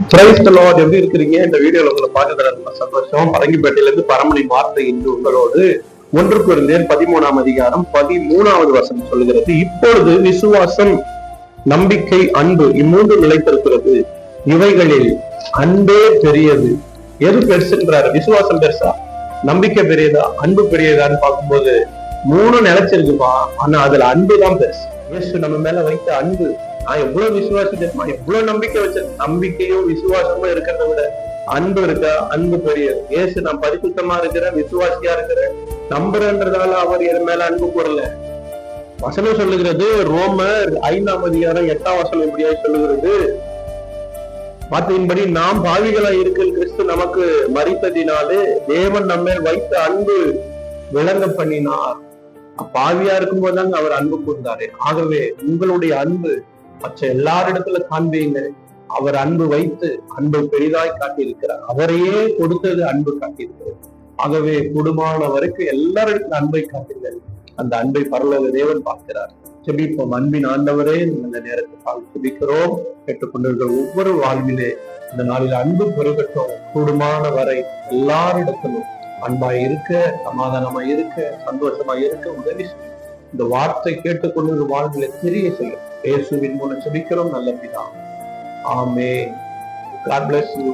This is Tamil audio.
எப்படி இருக்கிறீங்க? இந்த வீடியோல உங்களை பார்க்கறது ரொம்ப சந்தோஷம். பரங்கிப்பேட்டையில இருந்து பரமனின் வார்த்தை இன்று உங்களோடு. 1 கொரிந்தியர் 13ஆம் அதிகாரம் 13வது வசனம் சொல்லுகிறது, இப்பொழுது விசுவாசம், நம்பிக்கை, அன்பு இம்மூன்று நிலைத்திருக்கிறது, இவைகளில் அன்பே பெரியது. எது பெருசுன்றாரு? விசுவாசம் பெருசா, நம்பிக்கை பெரியதா, அன்பு பெரியதான்னு பார்க்கும்போது 3 நிலைச்சிருக்குப்பா. ஆனா அதுல அன்புதான் பெருசு. இயேசு நம்ம மேல வைத்த அன்பு, நான் எவ்வளவு விசுவாசிமா, எவ்வளவு நம்பிக்கை வச்ச, நம்பிக்கையும் விசுவாசமும் இருக்கிறத விட அன்பு இருக்கா? அன்பு பெரியது. இயேசு நான் பரிசுத்தமா இருக்கிறேன், விசுவாசியா இருக்கிறேன், நம்புறன்றதால அவர் என் மேல அன்பு கூறல. வசனம் சொல்லுகிறது, ரோமர் 5ஆம் அதிகாரம் 8ஆம் வசனம் எப்படியா சொல்லுகிறது, வார்த்தையின்படி நாம் பாவிகளா இருக்க கிறிஸ்து நமக்கு மரித்ததினாலே தேவன் நம்ம வைத்த அன்பு விளங்க பண்ணினார். பாவியா இருக்கும் போதுதாங்க அவர் அன்பு கூர்ந்தாரு. ஆகவே உங்களுடைய அன்பு மற்ற எல்லாரிடத்துல காண்பீங்க. அவர் அன்பு வைத்து அன்பு பெரிதாய் காட்டியிருக்கிறார். அவரையே கொடுத்தது அன்பு காட்டியிருக்கிறது. ஆகவே குடும்பமான வரைக்கும் எல்லாரிடத்துல அன்பை காட்டுங்கள். அந்த அன்பை பரலோக தேவன் பார்க்கிறார். செபிப்போம். அன்பின் ஆண்டவரே, இந்த நேரத்துக்காக செபிக்கிறோம். கேட்டுக்கொண்டிருக்கிற ஒவ்வொரு வாழ்விலே இந்த நாளில் அன்பு பெருகட்டும். கூடுமான வரை எல்லாரிடத்திலும் அன்பாய் இருக்க, சமாதானமாய் இருக்க, சந்தோஷமாய் இருக்க உதவி செய்யும். இந்த வார்த்தை கேட்டுக்கொண்டு வாழ்வில தெரிய செய்யும். இயேசுவின் மூலம் செபிக்கிறோம் நல்ல பிதா. ஆமென். God bless you.